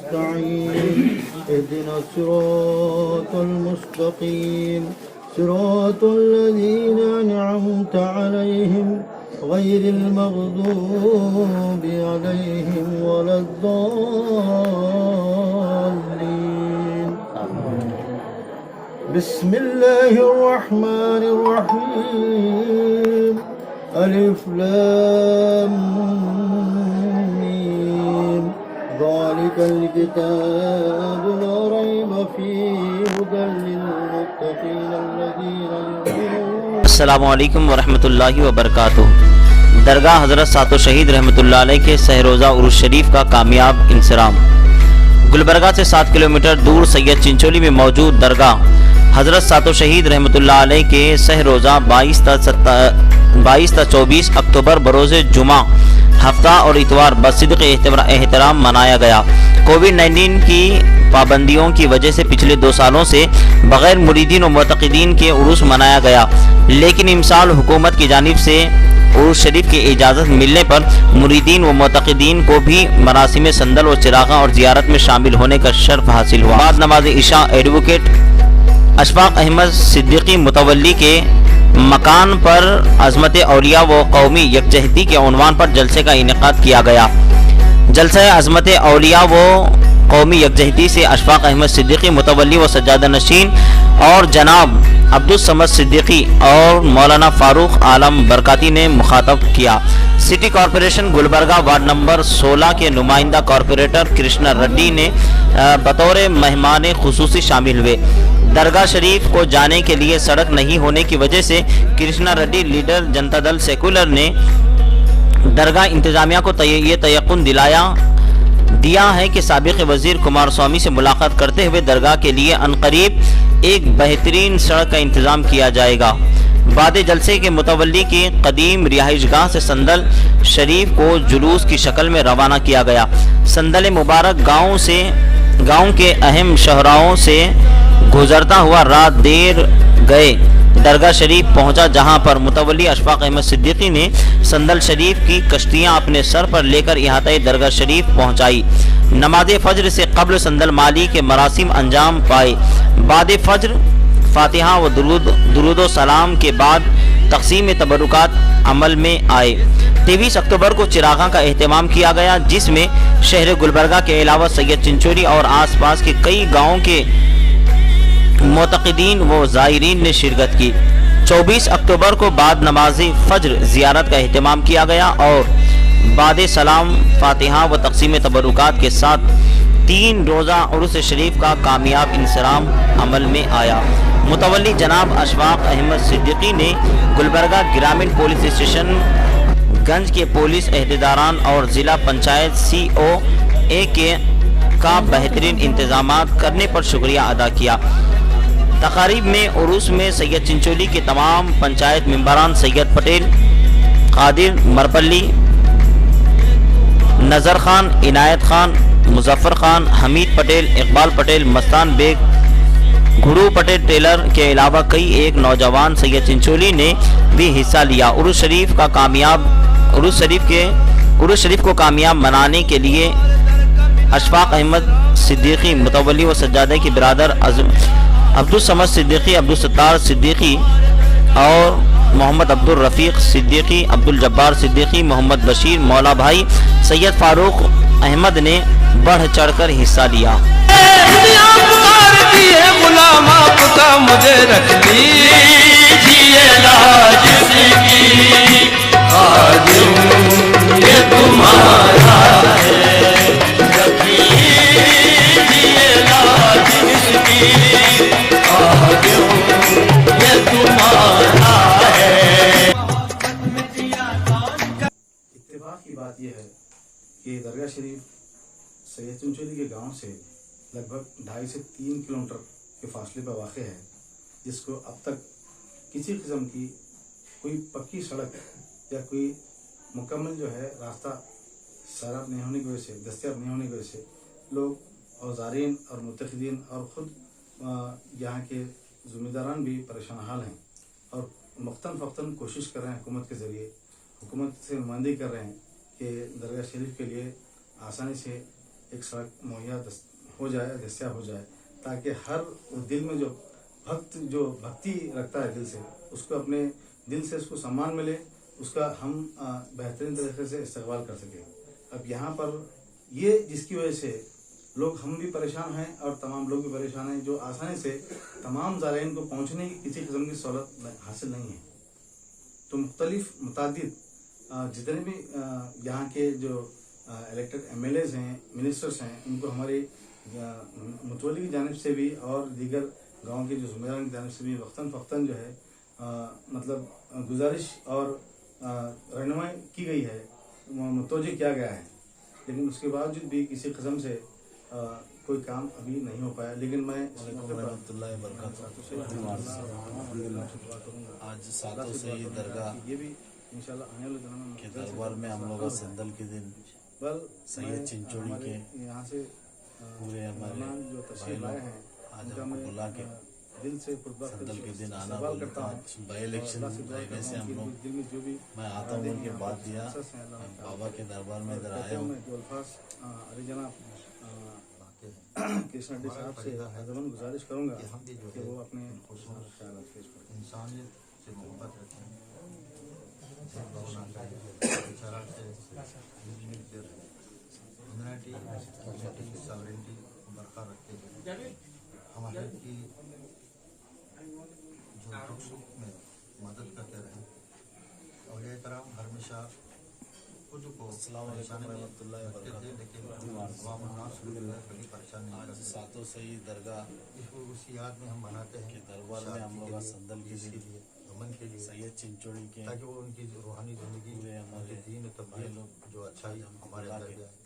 نستعين اهدنا الصراط المستقيم صراط الذين أنعمت عليهم غير المغضوب عليهم ولا الضالين بسم الله الرحمن الرحيم ألف لام ميم ذلك الكتاب لا ريب فيه هدى للمتقين الذين يؤمنون. السلام علیکم ورحمۃ اللہ وبرکاتہ. درگاہ حضرت ساتو شہید رحمۃ اللہ علیہ کے سہ روزہ عرس شریف کا کامیاب انصرام. گلبرگہ سے 7 کلومیٹر دور سید چنچولی میں موجود درگاہ حضرت ساتو شہید رحمۃ اللہ علیہ کے سہ روزہ 22 تا 24 اکتوبر بروز جمعہ ہفتہ اور اتوار بصدق احترام منایا گیا. کووڈ-19 کی پابندیوں کی وجہ سے پچھلے 2 سالوں سے بغیر مریدین و معتقدین کے عرس منایا گیا، لیکن امسال حکومت کی جانب سے عرس شریف کی اجازت ملنے پر مریدین و معتقدین کو بھی مراسم صندل و چراغاں اور زیارت میں شامل ہونے کا شرف حاصل ہوا. بعد نماز عشاء ایڈوکیٹ اشفاق احمد صدیقی متولی کے مکان پر عظمت اولیاء و قومی یکجہتی کے عنوان پر جلسے کا انعقاد کیا گیا. جلسہ عظمت اولیاء و قومی یکجہتی سے اشفاق احمد صدیقی متولی و سجادہ نشین اور جناب عبدالصمد صدیقی اور مولانا فاروق عالم برکاتی نے مخاطب کیا. City corporation Gulbarga ward number 16 کے نمائندہ کارپوریٹر کرشنا ریڈی نے بطور مہمان خصوصی شامل ہوئے. درگاہ شریف کو جانے کے لیے سڑک نہیں ہونے کی وجہ سے کرشنا ریڈی لیڈر جنتا دل سیکولر نے درگاہ انتظامیہ کو یہ تیقن دیا ہے کہ سابق وزیر کمار سوامی سے ملاقات کرتے ہوئے درگاہ کے لیے عنقریب ایک بہترین سڑک کا انتظام کیا جائے گا. بعد جلسے کے متولی کی قدیم رہائش گاہ سے صندل شریف کو جلوس کی شکل میں روانہ کیا گیا. صندل مبارک گاؤں کے اہم شہراؤں سے گزرتا ہوا رات دیر گئے درگاہ شریف پہنچا، جہاں پر متولی اشفاق احمد صدیقی نے صندل شریف کی کشتیاں اپنے سر پر لے کر احاطہ درگاہ شریف پہنچائی. نماز فجر سے قبل صندل مالی کے مراسم انجام پائے. بعد فجر فاتحہ و درود و سلام کے بعد تقسیم تبرکات عمل میں آئے. 23 اکتوبر کو چراغاں کا اہتمام کیا گیا، جس میں شہر گلبرگہ کے علاوہ سید چنچولی اور آس پاس کے کئی گاؤں کے معتقدین و زائرین نے شرکت کی. 24 اکتوبر کو بعد نماز فجر زیارت کا اہتمام کیا گیا اور بعد سلام فاتحہ و تقسیم تبرکات کے ساتھ 3 روزہ عرس شریف کا کامیاب انصرام عمل میں آیا. متولی جناب اشفاق احمد صدیقی نے گلبرگہ گرامین پولیس اسٹیشن گنج کے پولیس عہدیداران اور ضلع پنچایت COA کا بہترین انتظامات کرنے پر شکریہ ادا کیا. تقاریب میں عرس میں سید چنچولی کے تمام پنچایت ممبران سید پٹیل، قادر مرپلی، نظر خان، عنایت خان، مظفر خان، حمید پٹیل، اقبال پٹیل، مستان بیگ، گھڑو پٹیل ٹیلر کے علاوہ کئی ایک نوجوان سید چنچولی نے بھی حصہ لیا. عرس شریف کو کامیاب بنانے کے لیے اشفاق احمد صدیقی متولی و سجادہ کی برادر عبدالصمد صدیقی، عبدالستار صدیقی اور محمد عبدالرفیق صدیقی، عبدالجبار صدیقی، محمد بشیر، مولا بھائی، سید فاروق احمد نے بڑھ چڑھ کر حصہ لیا. یہ ہے کہ درگاہ شریف سید چنچولی کے گاؤں سے لگ بھگ 2.5 سے 3 کلومیٹر کے فاصلے پر واقع ہے، جس کو اب تک کسی قسم کی کوئی پکی سڑک یا کوئی مکمل جو ہے راستہ سیراب نہیں ہونے کی وجہ سے، دستیاب نہیں ہونے کی وجہ سے لوگ اور زائرین اور متقدین اور خود یہاں کے ذمہ داران بھی پریشان حال ہیں اور وقتاً کوشش کر رہے ہیں حکومت کے ذریعے، حکومت سے نمائندگی کر رہے ہیں کہ درگاہ شریف کے لیے آسانی سے एक सड़क मुहैया हो जाए, दस्तियाब हो जाए, ताकि हर दिल में जो भक्ति रखता है दिल से, उसको अपने दिल से उसको सम्मान मिले, उसका हम बेहतरीन तरीके से इस्तेमाल कर सकें। अब यहाँ पर ये जिसकी वजह से लोग, हम भी परेशान हैं और तमाम लोग भी परेशान हैं, जो आसानी से तमाम ज़ायरीन को पहुँचने की किसी किस्म की सहूलत हासिल नहीं है। तो मुतादिद जितने भी यहाँ के जो इलेक्टेड MLAs हैं, मिनिस्टर्स हैं, उनको हमारे मुतवल्ली की जानिब से भी और दीगर गांव के जो ज़िम्मेदारान की जानिब से भी वक्तन फ़क्तन जो है मतलब गुजारिश और रहनुमाई की गई है, मुतवज्जह किया गया है, लेकिन उसके बावजूद भी किसी किस्म से कोई काम अभी नहीं हो पाया। लेकिन मैं आज सातों से ही दरगाह ये भी इंशाल्लाह आने वाले दिनों में के दरबार में हम लोग संदल के दिन सैयद चिंचोड़ी के यहाँ से पूरे हमारे जो तशरीफ लाए हैं आज उनका हमको मैं बुला के दिल से संदल के दिन आना बोले तो आज बाई इलेक्शन रहने से हम लोग दिल में जो भी मैं आता हूँ उनके बाद दिया बाबा के दरबार में इधर आया हूँ। जो अल्फाज अली जनाब कृष्ण रेड्डी साहब से अदबन गुजारिश करूँगा कि वो अपने ख्याल पेश करें। इंसानियत से मोहब्बत रखें, ह्यूमैनिटी सॉवरेनिटी बरकरार रखते हुए हमारे की जो दुख सुख में मदद करते रहें। औलिया कराम हमेशा खुद को परेशानी में रखते थे, लेकिन अवाम उन्नास कभी परेशान नहीं करते। सातों से ही दरगाह इसको उसी याद में हम बनाते हैं के दरबार में हम लोग संदल के इसके लिए, अमन के लिए, सैयद चिंचोड़ी के ताकि वो उनकी रूहानी जिंदगी पूरे हमारे दीन तब्दील जो अच्छाई हमारे अंदर जाए।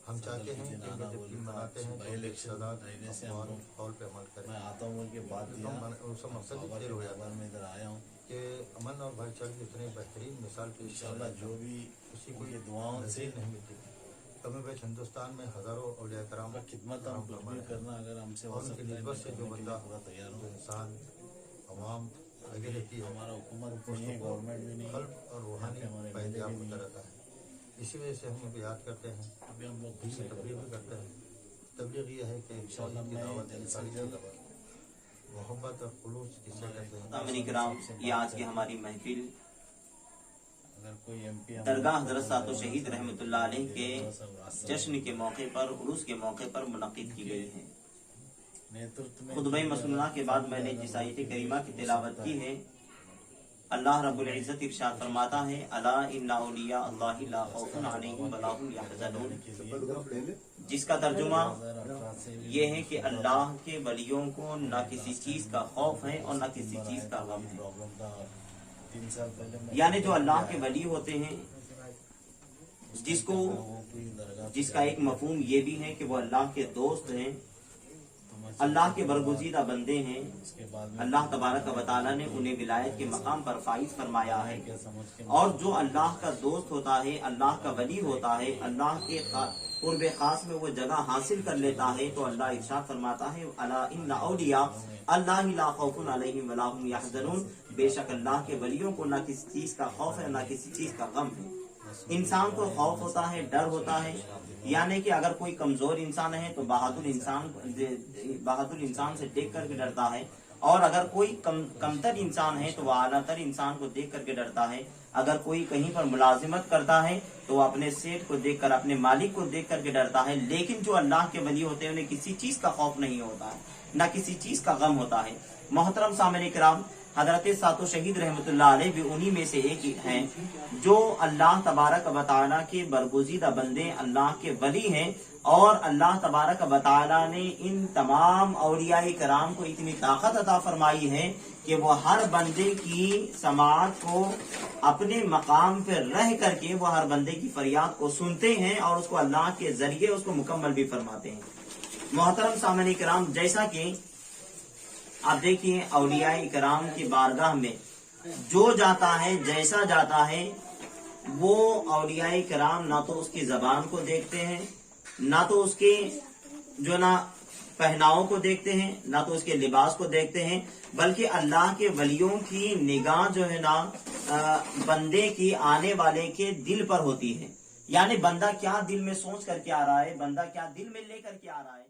हम चाहते हैं कि जब टीम बनाते हैं बाई इलेक्शन रहने से हम लोग कॉल पे अमल करें। मैं आता हूँ उनके बाद दिया उसका मकसद बाबा ही के क्लियर हो जाता दरबार में इधर आया हूँ कि अमन और भाईचारे की इतनी बेहतरीन मिसाल पेश इंशाल्लाह जो भी किसी को उनकी दुआओं से नहीं मिलती। कमी बेश हिंदुस्तान में हजारों औलिया कराम का खिदमत हम कुछ भी करना अगर हमसे हो और उनकी सकता है निस्बत से जो मैं करने के बंदा लिए पूरा तैयार जो हूँ। इंसान अवाम आगे रहती है, हमारा हुकूमत नहीं है, गवर्नमेंट भी नहीं है, कल्ब और रूहानी हमारे पैजाब भी होता नहीं रहता है। इसी वजह से हम इनको याद करते हैं, अभी हम लोग दीन की तबलीग भी करते हैं। तबलीग ये है कि इंशाअल्लाह की मैं दावत जल्द से इंसानी जल्द मोहब्बत और खुलूस जिसे कहते हैं। सामने कराम, ये आज की हमारी महफिल अगर कोई MP दरगाह हजरत सातो शहीद रहमतुल्लाह अलैह के जश्न के मौके पर, उर्स के मौके पर मुनक़िद की गई है। नेतृत्व में खुतबा मसनूना के बाद मैंने जिस आयत करीमा की तिलावत की है, अल्लाह रब्बुल इज़्ज़त इरशाद फरमाता है, अला इन्ना औलिया अल्लाहि ला खौफुन अलैहिम वला हुम यहज़नून, जिसका तर्जुमा ये है कि अल्लाह के वलियों को न किसी चीज का खौफ है और न किसी चीज का गम है। प्रॉब्लम था 3 साल पहले यानी जो अल्लाह के वली होते हैं, जिसका एक मफहूम ये भी है कि वो अल्लाह के दोस्त हैं, अल्लाह के बरगुज़ीदा बंदे हैं। अल्लाह तबारक व तआला ने उन्हें विलायत के मकाम पर फाइज फरमाया है। और जो अल्लाह का दोस्त होता है, अल्लाह का वली होता है, अल्लाह के कुर्ब खास में वो जगह हासिल कर लेता है, तो अल्लाह इरशाद फरमाता है, अला इन्ना औलिया अल्लाहि ला खौफुन अलैहिम वला हुम यहज़नून, बेशक अल्लाह के वलियों को न किसी चीज का खौफ है, न किसी चीज का गम है। इंसान को खौफ होता है, डर होता है, यानी कि अगर कोई कमजोर इंसान है तो बहादुर इंसान से देख करके डरता है, और अगर कोई कमतर इंसान है तो वह आलातर इंसान को देख करके डरता है। अगर कोई कहीं पर मुलाजिमत करता है तो वह अपने सेठ को देखकर, अपने मालिक को देख करके डरता है। लेकिन जो अल्लाह के वली होते हैं उन्हें किसी चीज का खौफ नहीं होता है, न किसी चीज का गम होता है। मोहतरम सामने किराम, हजरत सातो शहीद रहमतुल्लाह अलैह भी उन्हीं में से एक हैं जो अल्लाह तबारक व तआला के बरगुज़ीदा बंदे, अल्लाह के वली हैं। और अल्लाह तबारक व तआला ने इन तमाम औलियाए कराम को इतनी ताकत अता फरमाई है कि वो हर बंदे की समाअत को अपने मकाम पर रह करके वो हर बंदे की फरियाद को सुनते हैं और उसको अल्लाह के जरिए उसको मुकम्मल भी फरमाते हैं। मोहतरम सामने कराम, जैसा कि आप देखिए औलियाए कराम की बारगाह में जो जाता है, जैसा जाता है, वो औलियाए कराम ना तो उसकी जबान को देखते हैं, ना तो उसके जो ना पहनावों को देखते हैं, ना तो उसके लिबास को देखते हैं, बल्कि अल्लाह के वलियों की निगाह जो है ना बंदे की आने वाले के दिल पर होती है। یعنی بندہ کیا دل میں سوچ کر کے آ رہا ہے، بندہ کیا دل میں لے کر کے آ رہا ہے.